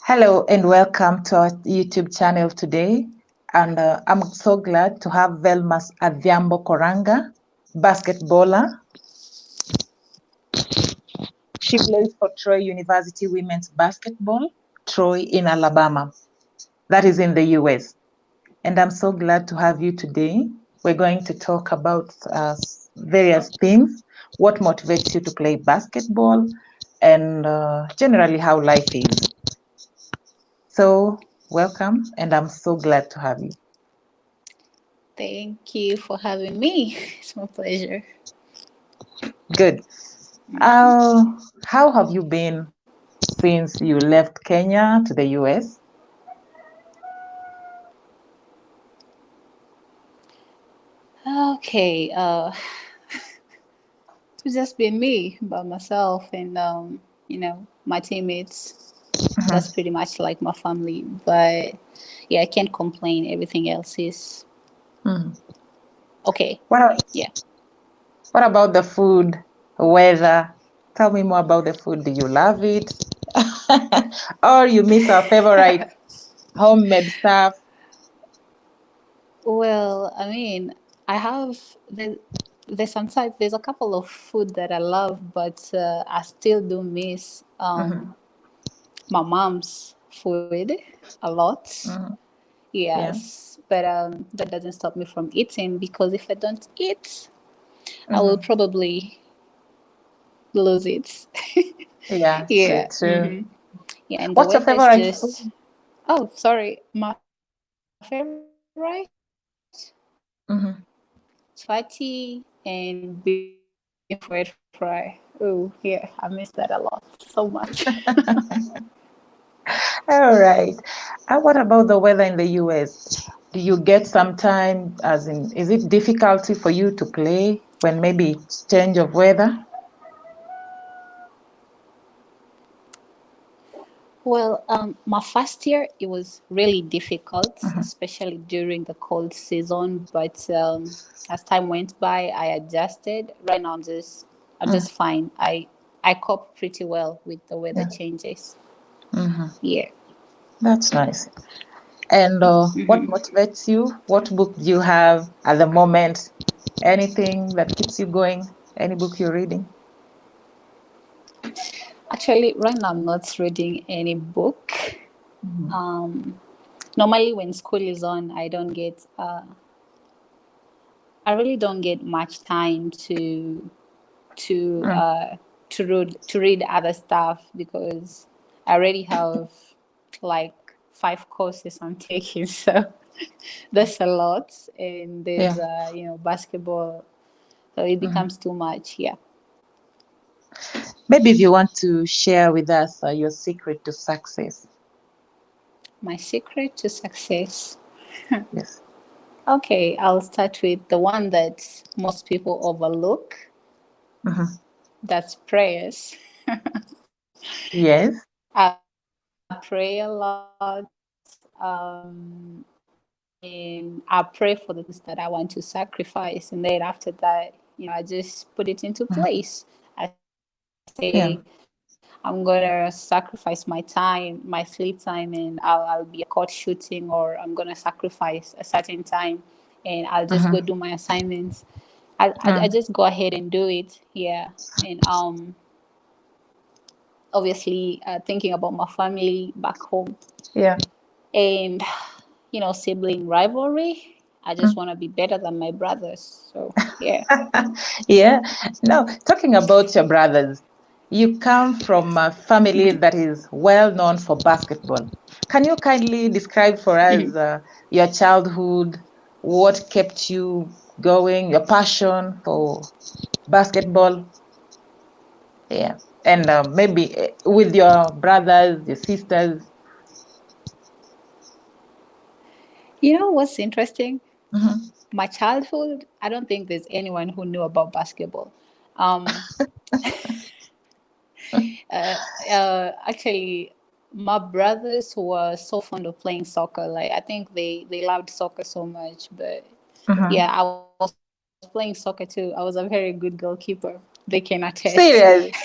Hello and welcome to our YouTube channel today. And I'm so glad to have Felmas Adhiambo Koranga, basketballer. She plays for Troy University Women's Basketball, Troy in Alabama. That is in the US. And I'm so glad to have you today. We're going to talk about various things, what motivates you to play basketball, and generally how life is. So, welcome, and I'm so glad to have you. Thank you for having me. It's my pleasure. Good. How have you been since you left Kenya to the US? Okay, it's just been me by myself and my teammates. That's Mhm. pretty much like my family. But yeah, I can't complain. Everything else is Mhm. okay. What, Yeah. what about the food, weather? Tell me more about the food. Do you love it? Or you miss our favorite homemade stuff? Well, I mean, I have there's a couple of food that I love, but I still do miss Mhm. my mom's food a lot. Mhm. Yeah. Yes, but that doesn't stop me from eating because if I don't eat, I will Mhm. probably lose it. Yeah, true, Yeah. true. Yeah, and the What's your weather is favorite food? just. Oh, sorry. My favorite Mhm. chapati and beef red fry. Oh, yeah, I miss that a lot so much. All right. And what about the weather in the US? Do you get some time, as in, is it difficulty for you to play when maybe it's change of weather? Well, my first year it was really difficult, Mhm. especially during the cold season. But as time went by, I adjusted. Right now, I'm just Mm. fine. I cope pretty well with the weather Yeah. changes. Mhm. Yeah. That's nice. And what motivates you? What book do you have at the moment? Anything that keeps you going? Any book you're reading? Actually, right now I'm not reading any book. Mhm. Normally, when school is on, I really don't get much time to Mm. uh, to read other stuff because I already have like 5 courses I'm taking, so that's a lot, and Yeah. there's basketball, so it Mhm. becomes too much. Yeah, Maybe if you want to share with us your secret to success. my secret to success. Yes. Okay, I'll start with the one that most people overlook. Mhm. That's prayers. Yes. I pray a lot. And I pray for the things that I want to sacrifice, and then after that, I just put it into Mhm. place. I say Yeah. I'm gonna sacrifice my time, my sleep time, and I'll be at court shooting, or I'm gonna sacrifice a certain time, and I'll just go Mhm. do my assignments. I Mm. just go ahead and do it. Yeah, and obviously thinking about my family back home Yeah. and sibling rivalry. I just Mm. want to be better than my brothers. So yeah. Yeah. Now, talking about your brothers, you come from a family that is well known for basketball. Can you kindly describe for us your childhood, what kept you going, your passion for basketball? Yeah. And maybe with your brothers, your sisters. You know what's interesting? Mhm. My childhood, I don't think there's anyone who knew about basketball. Um, uh, Actually, my brothers were so fond of playing soccer. Like I think they loved soccer so much. But Mhm. yeah, I was playing soccer too. I was a very good goalkeeper. They can attest. Serious.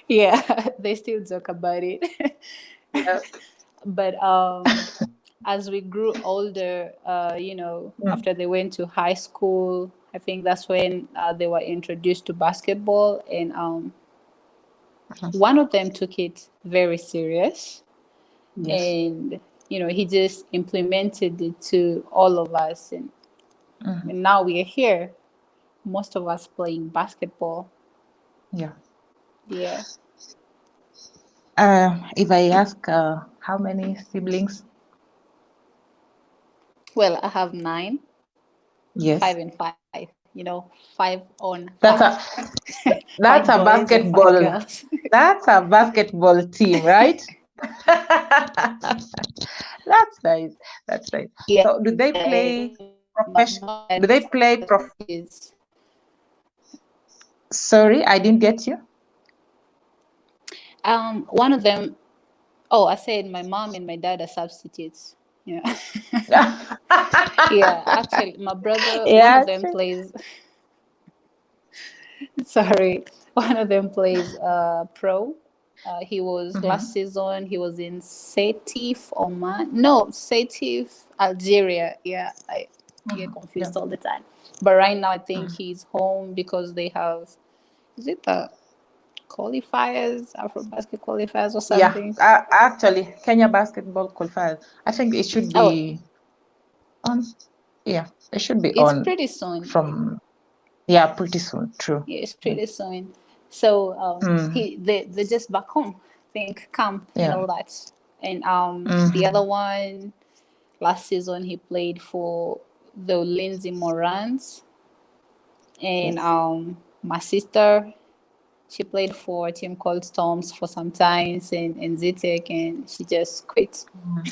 Yeah, they still joke about it. Yeah. But as we grew older, Mm. after they went to high school, I think that's when they were introduced to basketball, and Mhm. one of them took it very serious, Yes. and he just implemented it to all of us, Mhm. and now we are here, most of us playing basketball. Yeah. Yeah. If I ask, how many siblings? Well, I have nine, five Yes. and five. Five on five. That's a Five that's a boys and five basketball. girls. That's a basketball team, right? That's nice. That's nice. Yeah, So, do they my play mom and dad profession? Do they play is. Sorry, I didn't get you. One of them. Oh, I said my mom and my dad are substitutes. Yeah. Yeah, actually, my brother, one of Yeah. them plays. Sorry, one of them plays pro. He was last Mhm. season. He was in Setif Oman. No, Setif Algeria. Yeah, I get Mhm. Yeah. confused all the time. But right now, I think Mhm. he's home because they have. Is it the qualifiers, AfroBasket qualifiers or Yeah. something? Actually, Kenya basketball qualifiers. I think it should Oh, be on. Yeah, it should be it's on pretty soon. from. Yeah, pretty soon. True. Yeah, it's Yeah. pretty soon. So Mm. they're just back home, think camp and Yeah. all that. And the other Mhm. one, last season he played for the Lindsay Morans, and Yes. my sister, she played for a team called Storms for some times in Zitek, and she just quit. Mhm.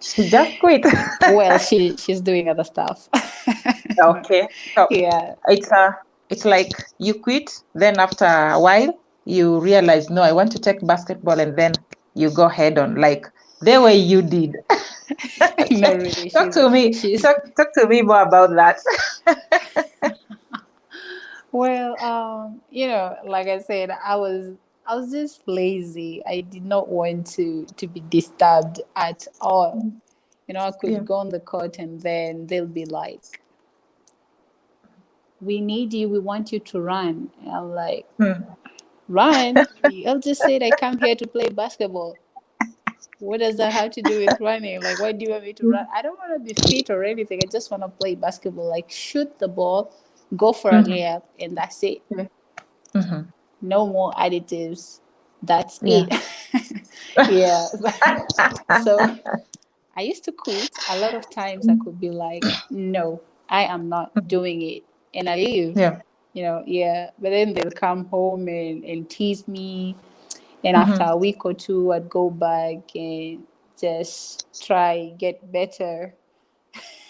She just quit. Well, she's doing other stuff. Okay. So Yeah. it's it's like you quit, then after a while you realize, no, I want to take basketball, and then you go head on like the way you did. No, really, Talk to me. she's Talk to me more about that. well, like I said, I was just lazy. I did not want to be disturbed at all. I Yeah. could go on the court and then they'll be like, "We need you. We want you to run." And I'm like, Hmm. "Run? I'll just say I come here to play basketball. What does that have to do with running? Like, why do you want me to run? I don't want to be fit or anything. I just want to play basketball. Like, shoot the ball, go for a Mhm. layup, and that's it. Yeah. Mhm. No more additives. That's Yeah. it." Yeah. So I used to quit. A lot of times I could be like, no, I am not doing it. And I leave, Yeah. yeah. But then they'll come home and tease me. And after Mhm. a week or two, I'd go back and just try get better.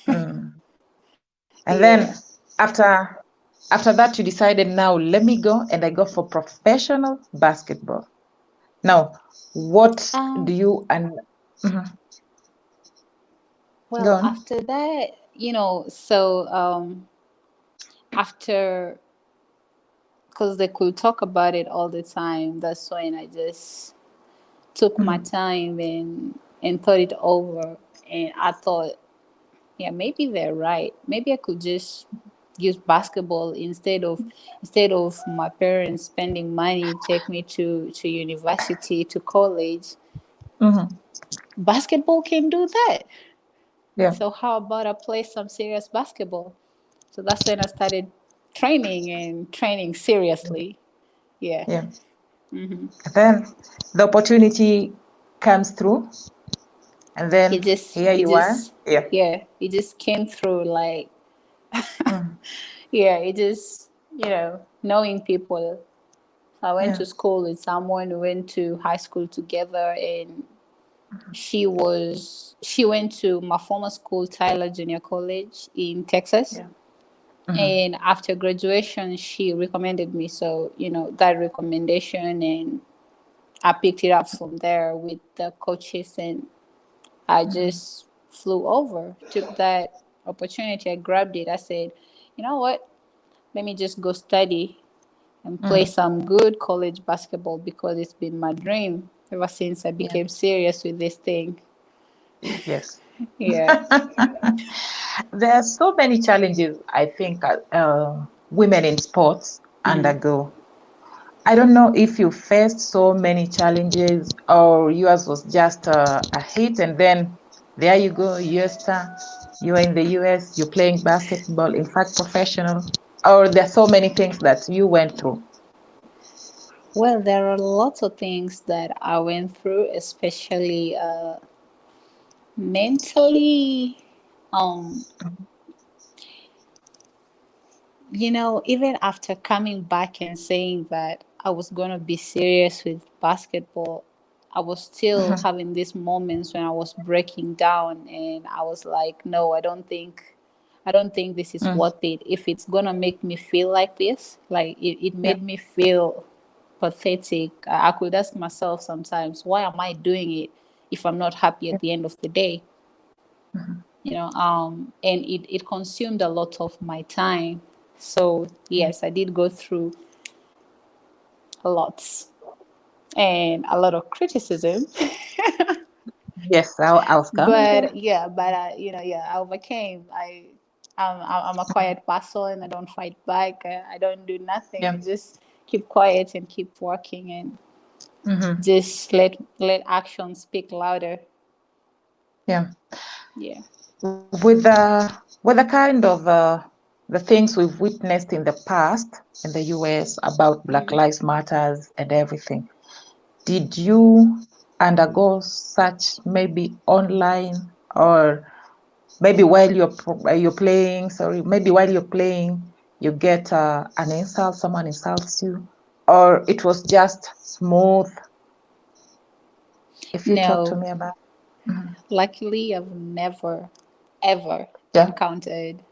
Mm. And Yeah. then after that, you decided, now let me go, and I go for professional basketball. Now, what do Um, you and Mhm. Go well, on? after that, so after, because they could talk about it all the time, that's when I just took my Mhm. time and thought it over, and I thought, yeah, maybe they're right. Maybe I could just use basketball instead of my parents spending money to take me to university, to college. Mhm. Basketball can do that. Yeah. So how about I play some serious basketball? So that's when I started training and training seriously. Yeah. Yeah. Then the opportunity comes through, and it then just here it you are. just Yeah. yeah, it just came through like, Mm. yeah, it just, knowing people. I went Yeah. to school with someone, we went to high school together, and she went to my former school, Tyler Junior College in Texas. Yeah. Mhm. And after graduation, she recommended me. So, that recommendation, and I picked it up from there with the coaches, and I Mhm. just flew over, took that opportunity, I grabbed it. I said, you know what? Let me just go study and play Mm. some good college basketball because it's been my dream ever since I Yeah. became serious with this thing. Yes. Yeah. There are so many challenges I think women in sports Mm. undergo. I don't know if you faced so many challenges or yours was just a hit and then there you go, US star, you're in the US, you're playing basketball, in fact, professional, or there are so many things that you went through. Well, there are lots of things that I went through, especially mentally. Um, even after coming back and saying that I was going to be serious with basketball, I was still Mhm. having these moments when I was breaking down and I was like, no, I don't think this is Mm. worth it. If it's going to make me feel like this, like it Yeah. made me feel pathetic. I could ask myself sometimes, why am I doing it if I'm not happy Yeah. at the end of the day? Mhm. And it consumed a lot of my time. So Yeah. yes, I did go through a lot and a lot of criticism. Yes, I was coming there. But yeah, yeah, I overcame. I'm a quiet person. I don't fight back. I don't do nothing. Yeah. I just keep quiet and keep working and Hmm. just let action speak louder. Yeah. Yeah. With the kind of the things we've witnessed in the past in the US about Black Mm. Lives Matters and everything, did you undergo such maybe online or maybe while you're playing? Sorry, maybe while you're playing, you get an insult, someone insults you, or it was just smooth. If you talk to No, me about, mhm. luckily, I've never ever Yeah. encountered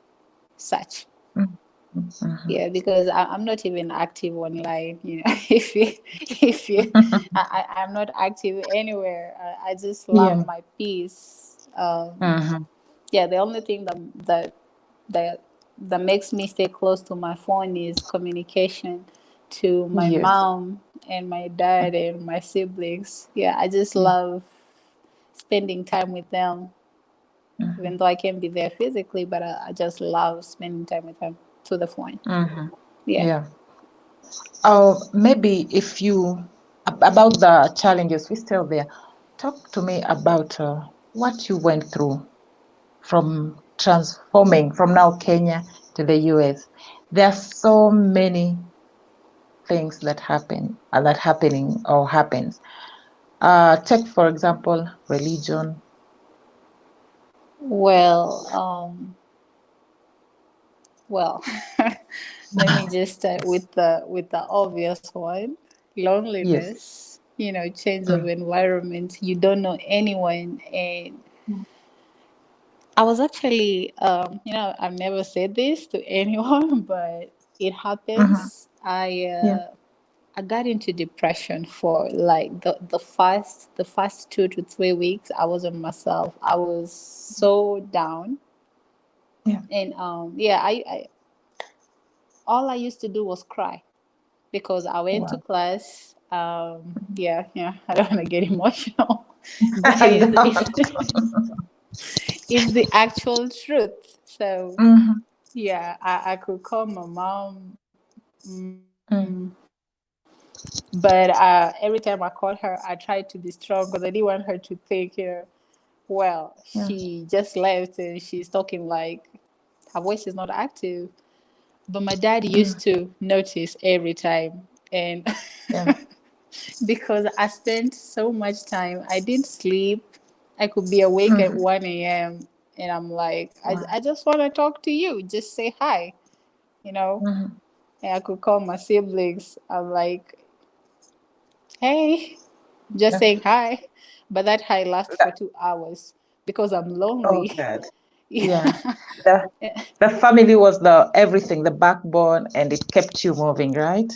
such. Mhm. Mhm. Yeah, because I'm not even active online. If you, I'm not active anywhere. I just love Yeah. my peace. Mhm. Yeah, the only thing that that makes me stay close to my phone is communication to my Yes. mom and my dad and my siblings. Yeah, I just Yeah. love spending time with them, Mhm. even though I can't be there physically, but I just love spending time with them to the phone. Mhm. Yeah. Yeah. Maybe if you about the challenges, we're still there. Talk to me about what you went through from transforming from now Kenya to the US. There are so many things that happening or happens. Take for example religion. Well, well, let me just start with the obvious one. Yes. Loneliness, change of Mm. environment. You don't know anyone, and I was actually, I've never said this to anyone, but it Mhm. happens. I Yeah. uh, I got into depression for like the first 2 to 3 weeks. I wasn't myself. I was so down, Yeah. and yeah, I all I used to do was cry because I went to Wow. class. Yeah, yeah, I don't want to get emotional, but I don't. it's the actual truth. So Mhm. yeah, I could call my mom, Mm. but every time I called her, I tried to be strong because I didn't want her to think, well, Yeah. she just left and she's talking like her voice is not active. But my dad Mm. used to notice every time. And Yeah. because I spent so much time, I didn't sleep. I could be awake at Mhm. 1 a.m. And I'm like, Wow. I just want to talk to you. Just say hi, you know? Mhm. And I could call my siblings. I'm like, hey, just Yeah. saying hi. But that hi lasts for 2 hours because I'm Oh lonely. God. Yeah. Yeah. The the family was the everything, the backbone, and it kept you moving, right?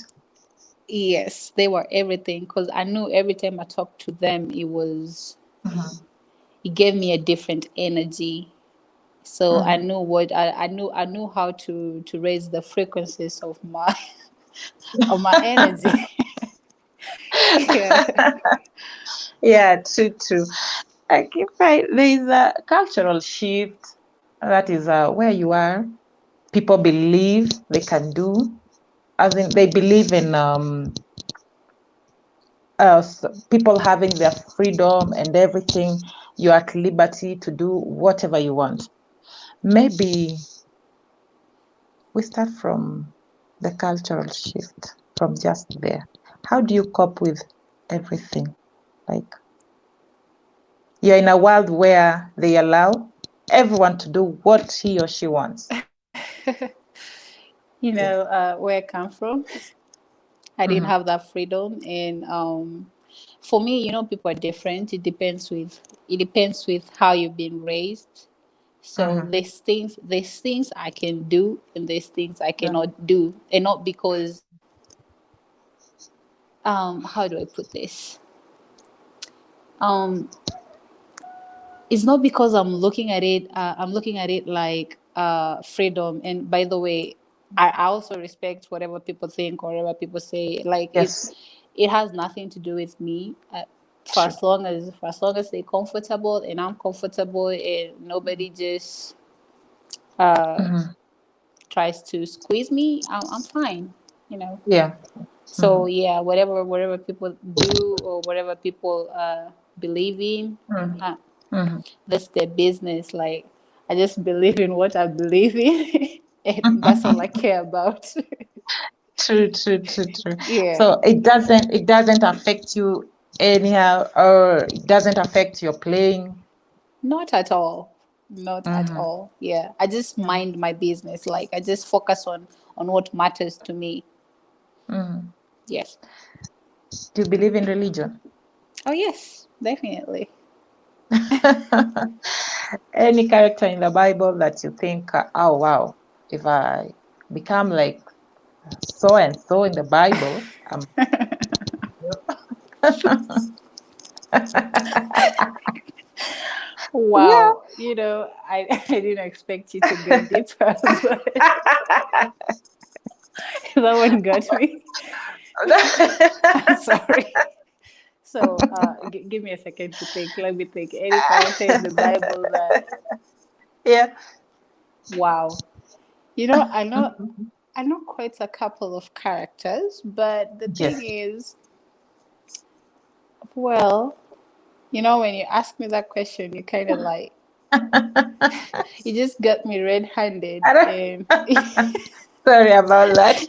Yes, they were everything because I knew every time I talked to them, Mhm. it gave me a different energy. So I Mhm. knew what I knew how to raise the frequencies of my of my energy. Yeah. Yeah, true, true. Okay, fine. There is a cultural shift that is where you are. People believe they can do, as in they believe in people having their freedom and everything. You're at liberty to do whatever you want. Maybe we start from the cultural shift, from just there. How do you cope with everything? Like, you're in a world where they allow everyone to do what he or she wants. Yeah. Where I come from, I didn't Mm-hmm. have that freedom, and for me, people are different. It depends with how you've been raised. So Mm-hmm. there's things I can do, and there's things I Yeah. cannot do, and not because how do I put this? Um, it's not because I'm looking at it like freedom. And by the way, I also respect whatever people think or whatever people say. Like Yes. it has nothing to do with me. For True. as long as they're comfortable and I'm comfortable, and nobody just uh, Mm-hmm. tries to squeeze me, I'm fine. You know. Yeah. Mm-hmm. So yeah, whatever people do or whatever people believe in, Mm-hmm. uh, Mm-hmm. that's their business. Like, I just believe in what I believe in, and that's all I care about. True, true, true, true. Yeah, So it doesn't affect you anyhow, or it doesn't affect your playing. not at all. Not at Mm-hmm. all. Yeah, I just mind my business. Like, I just focus on what matters to me. Mm-hmm. Yes. Do you believe in religion? Oh yes, definitely. Any character in the Bible that you think, oh wow, if I become like so and so in the Bible, yeah. Wow. I didn't expect you to go deeper, but that one got me. I'm sorry. So, give me a second to think. Let me think. Any character in the Bible that, Yeah. wow. I know, quite a couple of characters, but the thing Yes. is, well, when you ask me that question, you kind of like, you just got me red-handed, and Sorry about that.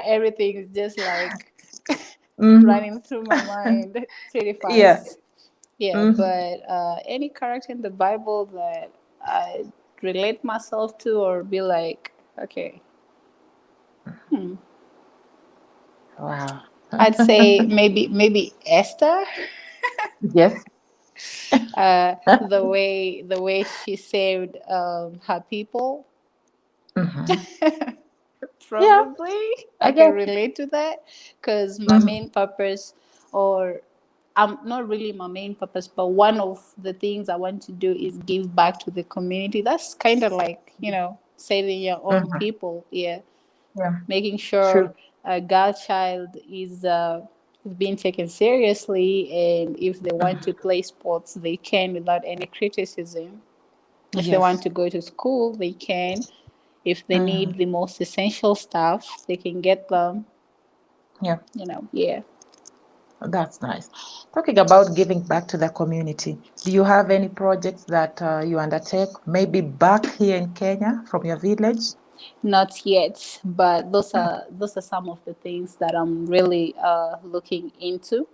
everything is just like Mhm. running through my mind pretty Yeah. fast. Yeah, Mhm. but any character in the Bible that I relate myself to or be like, okay, Wow. I'd say maybe Esther. Yes. The way she saved her people. Mhm. Yeah, Probably I I can guess. relate to that, because my Mhm. main purpose, or not really my main purpose, but one of the things I want to do is give back to the community. That's kind of like, saving your own Mhm. people. Yeah, Yeah. making True. sure a girl child is being taken seriously, and if they want to play sports, they can without any criticism. If they want Yes. to go to school, they can. If they Mhm. need the most essential stuff, they can get them. Yeah, Yeah. that's nice. Talking about giving back to the community, do you have any projects that you undertake, maybe back here in Kenya from your village? Not yet, but those are some of the things that I'm really looking into.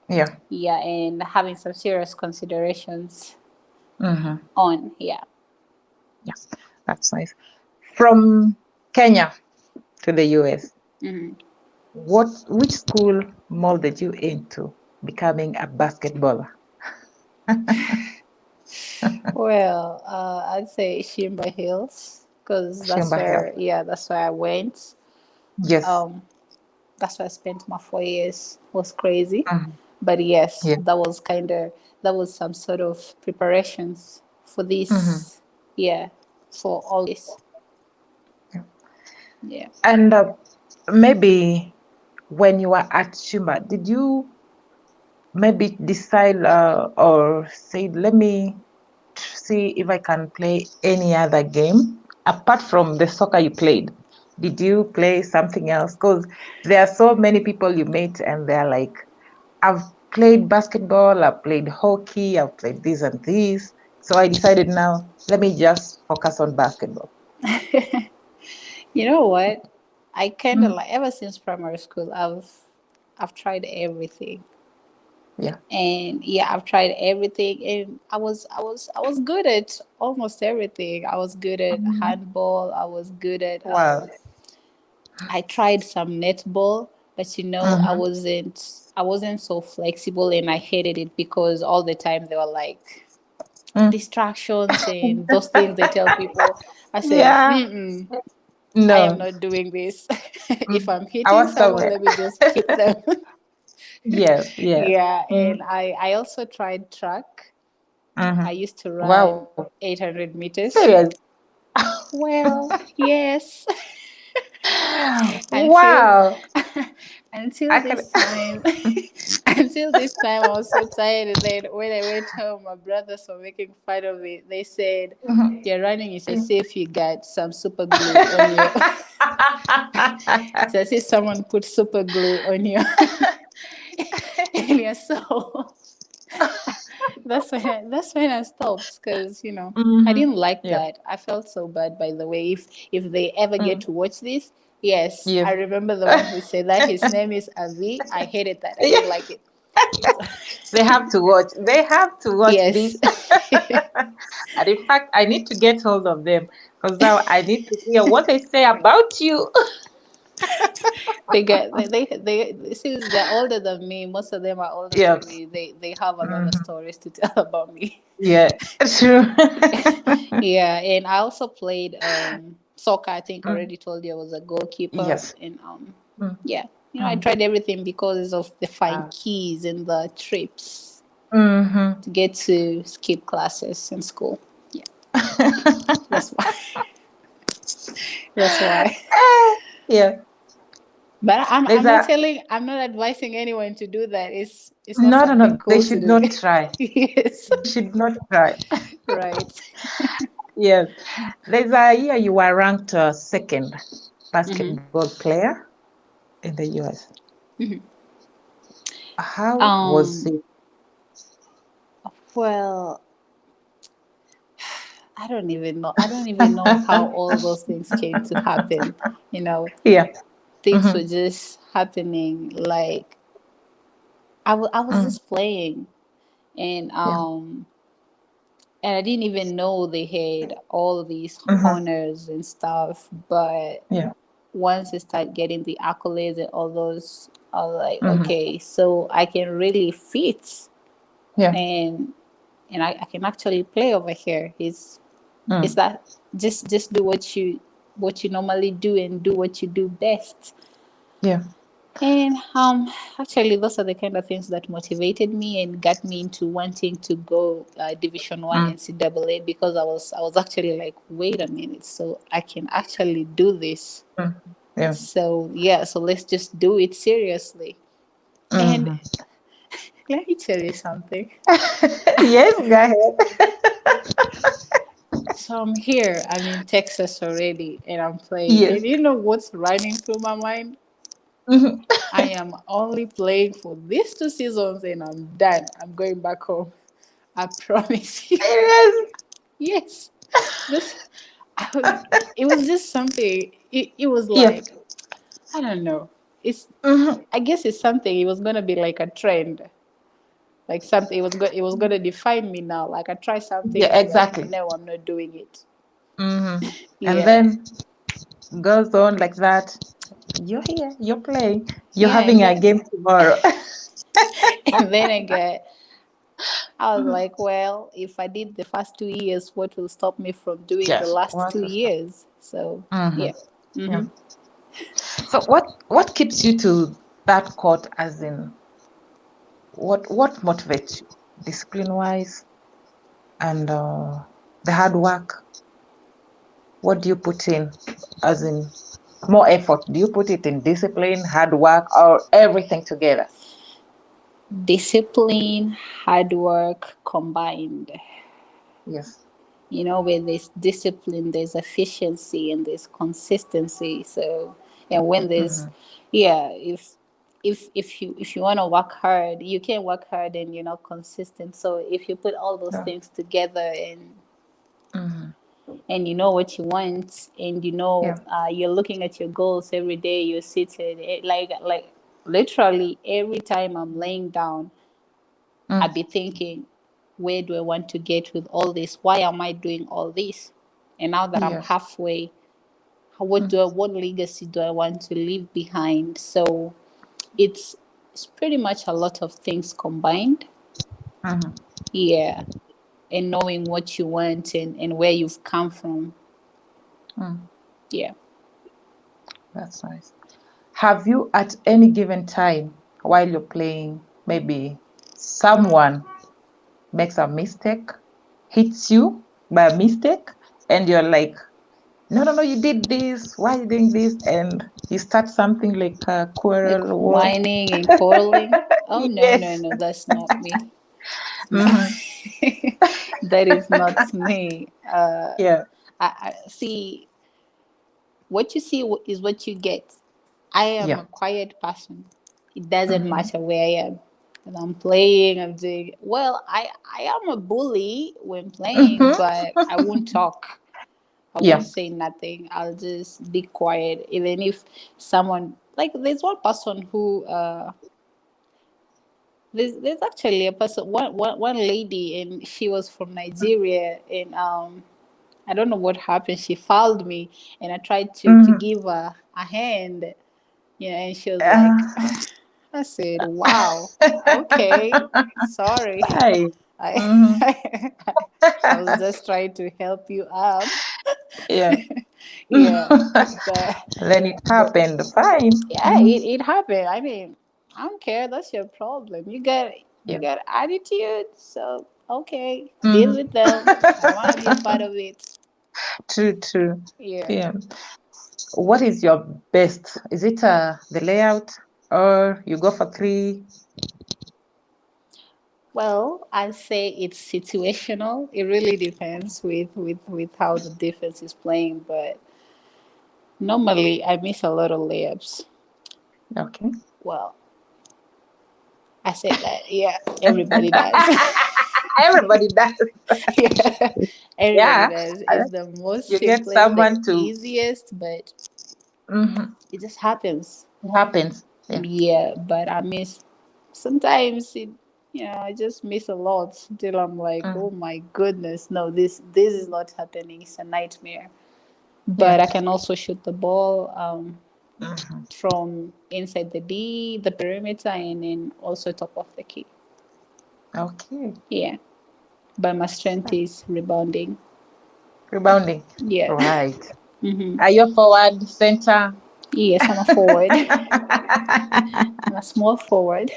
Yeah. Yeah, and having some serious considerations Mm-hmm. on. Yeah. Yes, that's nice. From Kenya to the US, Hmm. which school molded you into becoming a basketballer? Well, I'd say Shimba Hills, because Shimba Hill. that's where I went. Yes. Um, that's where I spent my 4 years. It was crazy, Mhm. but yes, Yeah. that was some sort of preparations for Hmm. this. Yeah, for all this. Yeah. Yeah. And maybe when you were at Shumba, did you maybe decide or say, let me see if I can play any other game apart from the soccer you played? Did you play something else? Because there are so many people you meet and they're like, I've played basketball, I've played hockey, I've played this and this. So I decided now, let me just focus on basketball. You know what? I kind of Mm, like ever since primary school, I've tried everything. yeah. And yeah, I've tried everything, and I was good at almost everything. I was good at Mhm. handball. I was good at Wow. I tried some netball, but I Mm-hmm. wasn't so flexible, and I hated it because all the time they were like Mm. distractions and those things they tell people. I said, Yeah. mm-mm, I am No. not doing this. If Mm. I'm I hitting was someone, somewhere. let me just hit them. Yes, yes. Yeah, Mm. and I also tried track. Mm-hmm. I used to run Wow. 800 meters. Serious. Well, yes, until Wow. until I can. this time. Until this time, I was so tired. And then when I went home, my brothers were making fun of me. They said, Mhm. "Your running is as if you got some super glue on your." It's as if someone put super glue on your in your soul. That's when I stopped because I Mm-hmm. didn't like Yeah. that. I felt so bad. By the way, if they ever get Mm. to watch this, yes, Yes. I remember the one who said that his name is Avi. I hated that. I Yeah. didn't like it. They have to watch. They have to watch Yes. this. And in fact, I need to get hold of them because now I need to hear what they say about you. They since they're older than me, most of them are older Yeah. than me. They have a lot of Hmm. stories to tell about me. Yeah. True. Yeah, and I also played soccer. I think I Mm. already told you I was a goalkeeper, Yes. and Mm. yeah, I Mm. tried everything because of the fine Wow. keys and the trips Mm-hmm. to get to skip classes in school. Yeah, that's why. That's why. Yeah. But I'm There's I'm not a telling. I'm not advising anyone to do that. It's not no, no, something no. They cool to should do. not try. Yes, They should not try. right. Yes. There's a year you were ranked second Hmm. basketball player in the US. How was Um. it? Well, I don't even know. I don't even know how all those things came to happen. You know, Yeah. things were Mm-hmm. just happening. Like I was Mm. just playing, and Yeah. um, and I didn't even know they had all these Mm-hmm. honors and stuff. But Yeah. once I start getting the accolades and all those, I was like, Mm-hmm. okay, so I can really fit, Yeah. and I can actually play over here. It's Mm. that just do what you normally do and do what you do best. Yeah. And actually, those are the kind of things that motivated me and got me into wanting to go Division 1 Mm. NCAA, because I was actually like, wait a minute, so I can actually do this. Mm. Yeah. So yeah, so let's just do it seriously. And Mm-hmm. let me tell you something. Yes, go ahead. So I'm here. I'm in Texas already, and I'm playing. Yes. And you know what's running through my mind? Mm-hmm. I am only playing for these 2 seasons and I'm done. I'm going back home. I promise you. Serious? Yes. This I was it was just something. It was Yeah. like, I don't know. It's Mm-hmm. I guess it's something. It was gonna be like a trend. Like something it was gonna define me now. Like I try something Yeah, and I'm like, exactly. no, I'm not doing it. Mm-hmm. And Yeah. then goes on like that. You're here, you're playing, you're Yeah, and having a then game tomorrow. and then I was like, well, if I did the first 2 years, what will stop me from doing the Yes. last What two was that? years? So, Mm-hmm. yeah. Yeah. Hmm. So what keeps you to that court as in what motivates you? Discipline wise and the hard work. What do you put in as in more effort? Do you put it in discipline, hard work, or everything together? Discipline, hard work combined. Yes. Where there's discipline, there's efficiency and there's consistency. So, and when there's, Mm-hmm. yeah, if you want to work hard, you can work hard and you're not consistent. So if you put all those Yeah. things together Mm-hmm. and you know what you want, and Yeah. you're looking at your goals every day, you're seated, like literally every time I'm laying down, I'd Mm. be thinking, where do I want to get with all this? Why am I doing all this? And now that I'm Yes. halfway, Mm. what legacy do I want to leave behind? So it's it's pretty much a lot of things combined. Mm-hmm. Yeah. And knowing what you want and where you've come from. Mm. Yeah. That's nice. Have you, at any given time while you're playing, maybe someone makes a mistake, hits you by a mistake, and you're like, no, no, no, you did this. Why are you doing this? And you start something like a Like quarrel war. whining and quarreling. Oh no, no, Yes. no, that's not me. No. Mm-hmm. That is not me. Yeah. I see. What you see is what you get. I am Yeah. a quiet person. It doesn't Mm-hmm. matter where I am. And I'm playing, I'm doing well. I am a bully when playing, but I Mm-hmm. won't talk. I Yeah. won't say nothing. I'll just be quiet. Even if someone, like, there's one person who there's actually a person, one lady, and she was from Nigeria, and I don't know what happened. She fouled me, and I tried to Mm-hmm. give her a hand, and she was like, Uh, I said, wow, okay, sorry. Hi. I, Mm-hmm. I was just trying to help you out. Yeah. Yeah, but, Then it but happened. Fine. yeah, Mm-hmm. it happened. I mean, I don't care. That's your problem. You Yeah. got attitude, so okay, deal with them. I don't want to be a Mm-hmm. part of it. True, true. Yeah. Yeah. What is your best? Is it the layout or you go for three? Well, I say it's situational. It really depends with how the defense is playing, but normally I miss a lot of layups. Okay. Well, I said that. Yeah, everybody does. Everybody does. Yeah, everybody Yeah. does. Uh, It's the most You get simplest, the someone to. easiest, but Mhm. it just happens. It happens. Yeah. Yeah, but I miss sometimes it. I just miss a lot till I'm like, oh Mm. my goodness, no, this is not happening. It's a nightmare. Yeah. But I can also shoot the ball Mhm. from inside the D, the perimeter, and then also top of the key. Okay. Yeah, but my strength is rebounding. Rebounding. Yeah. Right. Hmm. Are you forward, center? Yes, I'm a forward. I'm a small forward.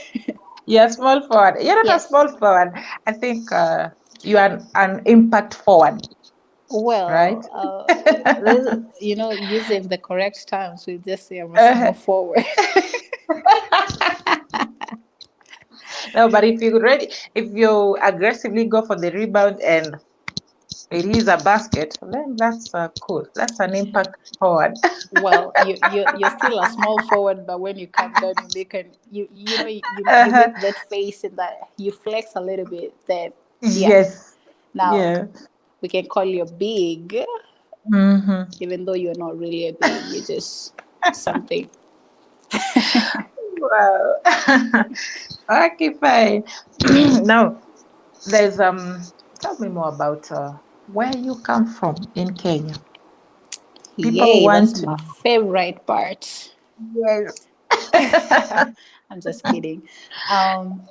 Yeah, small forward. You're not a Yes. small forward. I think you are an impact forward, right? Well, using the correct terms, we just say I'm a Uh, small forward. no, but if you aggressively go for the rebound and it is a basket, then that's cool. That's an impact forward. Well, you're still a small forward, but when you come down, you make an you Uh-huh. make that face and that you flex a little bit. That yeah. Yes. Now Yeah. we can call you big, Mm-hmm. even though you're not really a big. You're just something. Wow. Okay, fine. Now, there's tell me more about where you come from in Kenya. People Yay, want that's to my know. favorite part. Yes. I'm just kidding.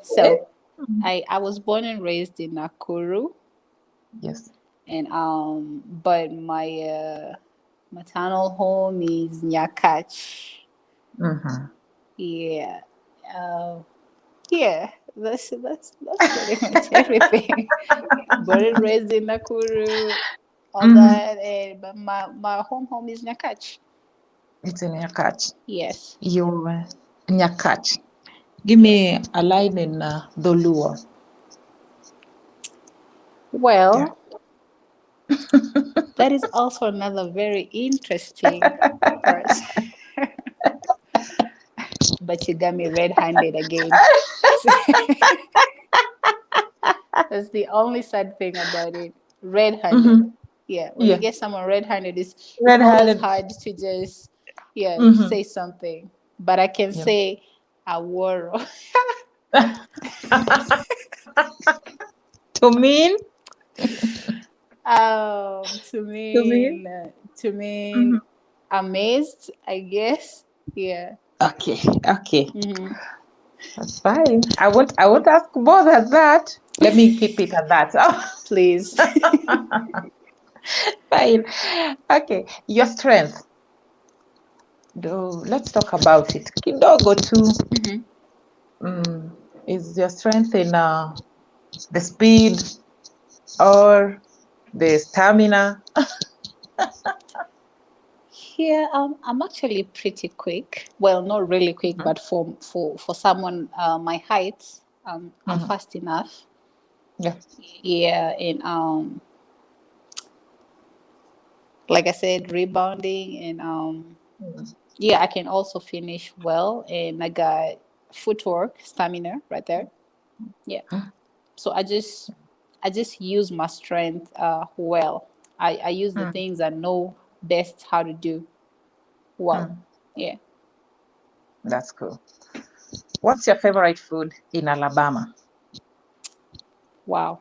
So I was born and raised in Nakuru, Yes. and but my maternal home is Nyakach. Mm-hmm. Yeah, uh, yeah. That's pretty much everything. Born and raised in Nakuru, all Mm-hmm. that, but my home is Nyakach. It's in Nyakach. Yes. You Nyakach. Give Yes. me a line in Doluo. Yeah. Well, that is also another very interesting part. But you got me red-handed again. That's the only sad thing about it. Red-handed. Mm-hmm. Yeah, when you Yeah. get someone red-handed, it's always Red-handed. hard to just Mm-hmm. say something. But I can Yeah. say aworo. To mean, To to mean. mean to mean Mhm. amazed, I guess. Yeah. Okay, okay, Hmm. that's fine. I won't ask more than that. Let me keep it at that. Please. Fine. Okay, your strength. Let's talk about it. Kidogo too. Hmm. Is your strength in the speed or the stamina? Yeah, I'm actually pretty quick. Well, not really quick, Mhm. but for someone my height, I'm Mhm. fast enough. Yeah. Yeah, and like I said, rebounding and Mhm. yeah, I can also finish well, and I got footwork, stamina right there. Yeah, so I just use my strength well. I use the Mm, things I know best how to do well. mm. Yeah. That's cool. What's your favorite food in Alabama? Wow.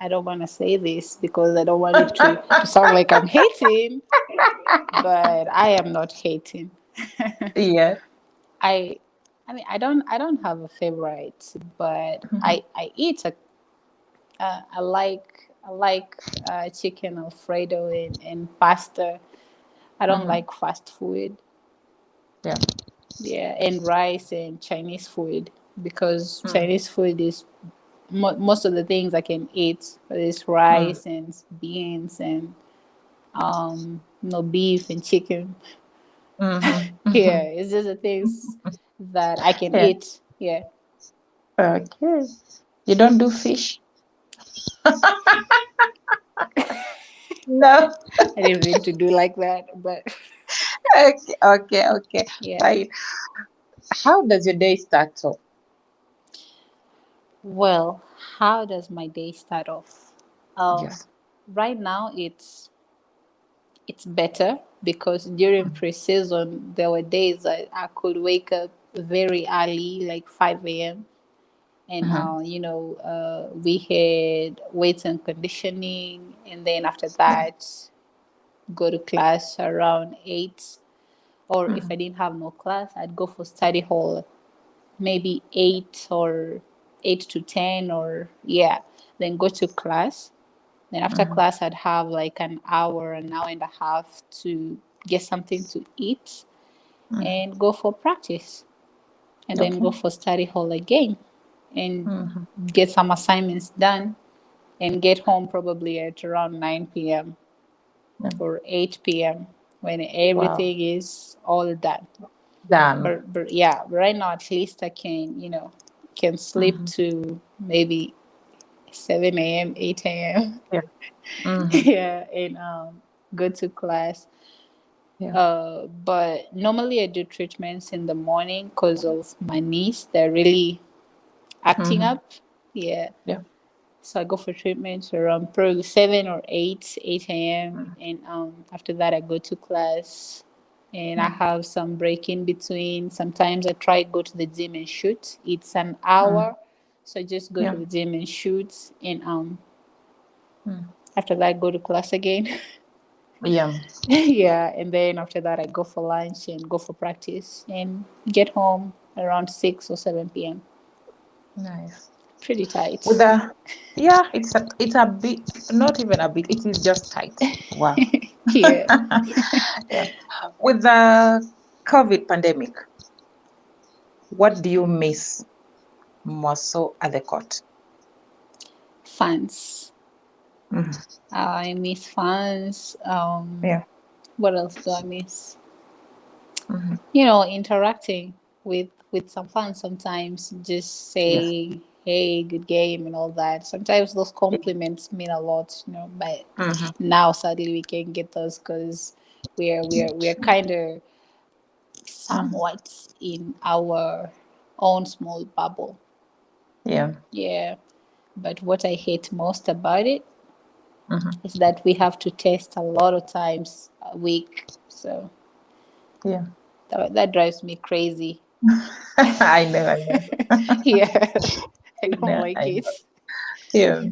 I don't want to say this because I don't want it to sound like I'm hating, but I am not hating. Yeah. I I don't have a favorite, but Mhm. I eat a I like chicken alfredo and pasta. I don't Mhm. like fast food. Yeah. Yeah, and rice and Chinese food because Mm, Chinese food is most of the things I can eat. Is mm. rice and beans and beef and chicken. Mhm. Yeah, Mhm. it's just the things that I can Yeah. eat. Yeah, Okay. You don't do fish? No. I didn't mean to do like that, but Okay. Okay. Okay. yeah. Fine. How does your day start off? Well, how does my day start off? Um, Yes. right now it's better because during pre-season there were days that I could wake up very early, like 5 a.m. And Mhm. we had weights and conditioning, and then after Yeah. that go to class around 8. Or if I Mhm. didn't have no class, I'd go for study hall, maybe 8 or 8 to 10, or yeah, then go to class. Then after Mhm. class, I'd have like an hour and a half to get something to eat Mhm. and go for practice, and then Okay. go for study hall again and Mhm. get some assignments done and get home probably at around 9 p.m. Yeah. or 8 p.m. when Wow. everything is all done. Done. But yeah, right now at least I can sleep Mhm. to maybe 7 a.m., 8 a.m. Yeah. Mhm. Yeah, and go to class. Yeah. But normally I do treatments in the morning because of my knees. They're really acting Mhm. up. Yeah. Yeah. So I go for treatments around probably 7 or 8, 8 a.m. Mhm. And after that I go to class and I Mhm. have some break in between. Sometimes I try go to the gym and shoot. It's an Mhm. hour. So I just go to Yeah. the gym and shoot, and Mm. after that I go to class again. Yeah. Yeah, and then after that I go for lunch and go for practice and get home around 6 or 7 p.m. Nice. Pretty With tight. a, yeah, it's a bit, not even a bit, it is just tight. Wow. Yeah. Yeah. With the COVID pandemic, what do you miss more so at the court? Fans. Mhm. I miss fans. Yeah. What else do I miss? Mm-hmm. Interacting with some fans sometimes, just Yes. saying, "Hey, good game," and all that. Sometimes those compliments mean a lot. But Mm-hmm. now, sadly, we can't get those because we're kind of Mm-hmm. somewhat in our own small bubble. Yeah. Yeah. But what I hate most about it Mm-hmm. is that we have to test a lot of times a week. So Yeah. that drives me crazy. I know. I know. Yeah, I I don't know. like I it. know. Yeah.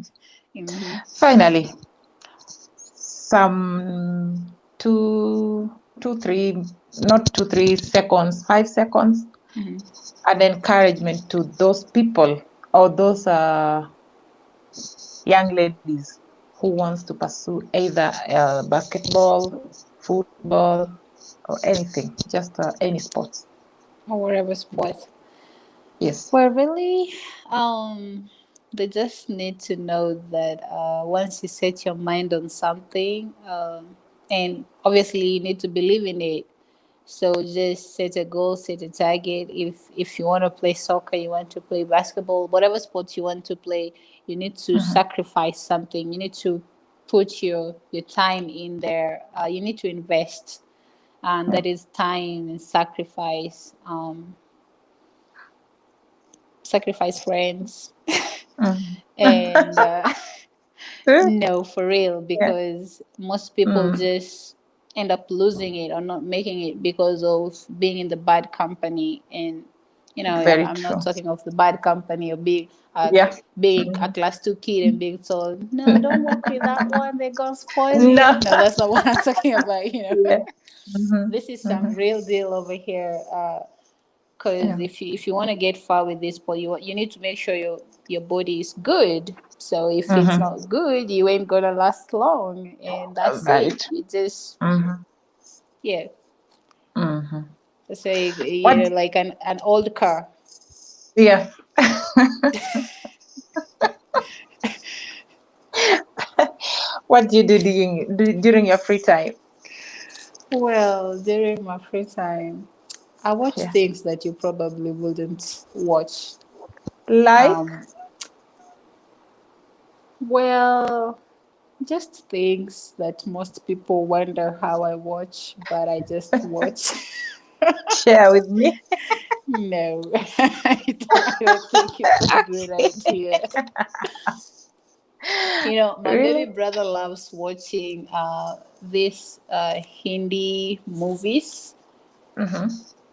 Hmm. Finally, some two, three, not 2, 3 seconds, 5 seconds, Hmm. an encouragement to those people or those young ladies who wants to pursue either basketball, football, or anything, just any sports. Or whatever sport. Yes. Well, really, they just need to know that once you set your mind on something, and obviously you need to believe in it. So just set a goal, set a target. If you want to play soccer, you want to play basketball, whatever sport you want to play, you need to Mm-hmm. sacrifice something. You need to put your time in there. You need to invest, and Yeah. that is time and sacrifice. Sacrifice friends, and Mm-hmm. no, for real, Yeah. because most people Mm. just end up losing it or not making it because of being in the bad company. And Very I'm not true. talking of the bad company or Yeah. being a Mhm. class 2 kid and being told, no, don't work with that one, they're gonna spoil you. No. No, that's not what I'm talking about. Yeah. Mm-hmm. This is some Mm-hmm. real deal over here. Because Yeah. if you want to get far with this sport, you need to make sure your body is good. So if it's Mm-hmm. not good, you ain't gonna last long, and that's Very it. true. You just, Mm-hmm. yeah. Mm-hmm. So What? like an old car. Yeah. What do you do during your free time? Well, during my free time, I watch Yeah. things that you probably wouldn't watch. Like. Um, well, just things that most people wonder how I watch, but I just watch. Share with me. No, I don't think it's a good idea. My baby Really? brother loves watching these Hindi movies. Mm-hmm.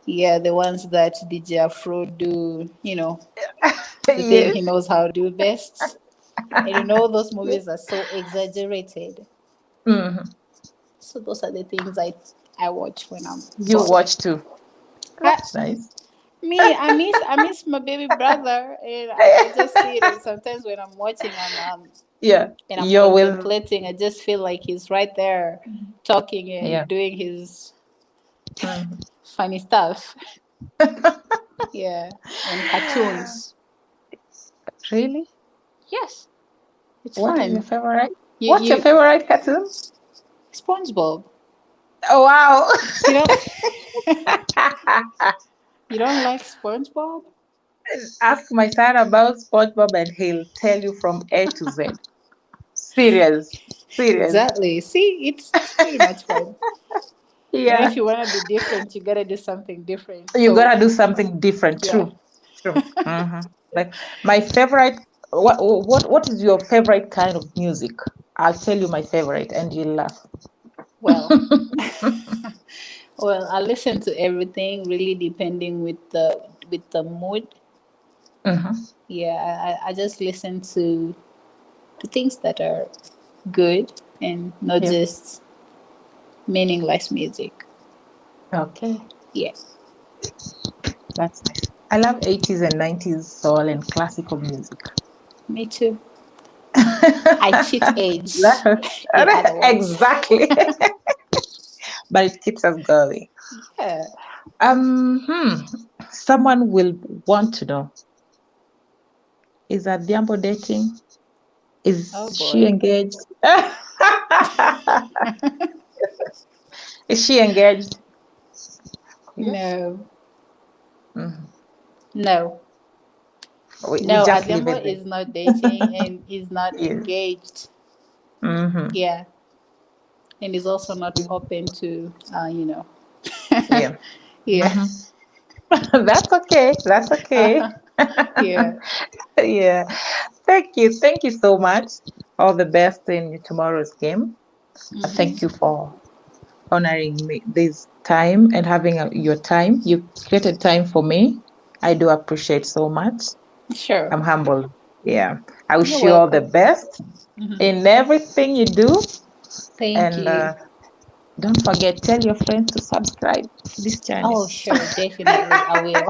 Yeah, the ones that DJ Afro do, the thing he Yes. knows how to do best. And those movies are so exaggerated. Mm-hmm. So those are the things I watch when I'm You bored. watch too. I, That's nice. Me, I miss my baby brother, and I just see it. And sometimes when I'm watching Yeah. and I'm You're with. contemplating, I just feel like he's right there, talking Yeah. and doing his Mm-hmm. funny stuff. Yeah, and cartoons. Really? Yes, it's What is your fun. favorite? You What's your you favorite cartoon? SpongeBob. Oh wow. You don't you don't like SpongeBob? Ask my son about SpongeBob and he'll tell you from A to Z. Serious. Serious. Exactly. See, it's pretty much fun. Yeah. If you want to be different, you gotta do something different. You So gotta do something different. yeah. True. True. Hmm. Like my favorite. What is your favorite kind of music? I'll tell you my favorite, and you'll laugh. Well, well, I listen to everything really depending with the mood. Hmm. Yeah, I just listen to things that are good and not Yeah. just meaningless music. Okay. Yeah, That's nice. I love 80s and 90s soul and classical music. me too. I cheat age, in other words. Exactly. But it keeps us going. Yeah. Hmm. Someone will want to know, is Adhiambo dating? Oh Is she boy. engaged? Is she engaged? Yes. No, Mhm. no, We no. just leave Adhiambo it is not dating and is not there. Yes. engaged. Mm-hmm. Yeah, and is also not open to, Yeah. yeah, Mm-hmm. That's okay. That's okay. yeah. Yeah. Thank you. Thank you so much. All the best in tomorrow's game. Thank you for honoring me this time and having your time. You created time for me. I do appreciate so much. Sure. I'm humbled. Yeah. I You're wish you all the welcome. best in everything you do. Thank And you. don't forget, tell your friends to subscribe to this channel. Oh, sure, definitely. I will.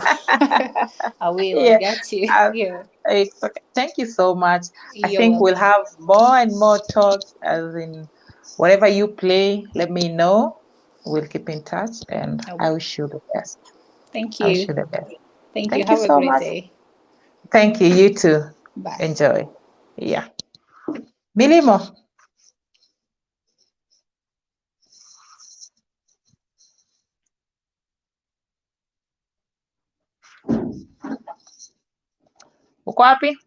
I will. I Yeah. got you. Uh, Yeah. it's okay. Thank you so much. I You're think we'll welcome. have more and more talks, as in whatever you play, let me know. We'll keep in touch, and I I will. wish you the best. Thank I wish you. you the best. Thank you. Thank you Have a so great much. day. Thank you. You too. Bye. Enjoy. Yeah. Milimo. Uko wapi?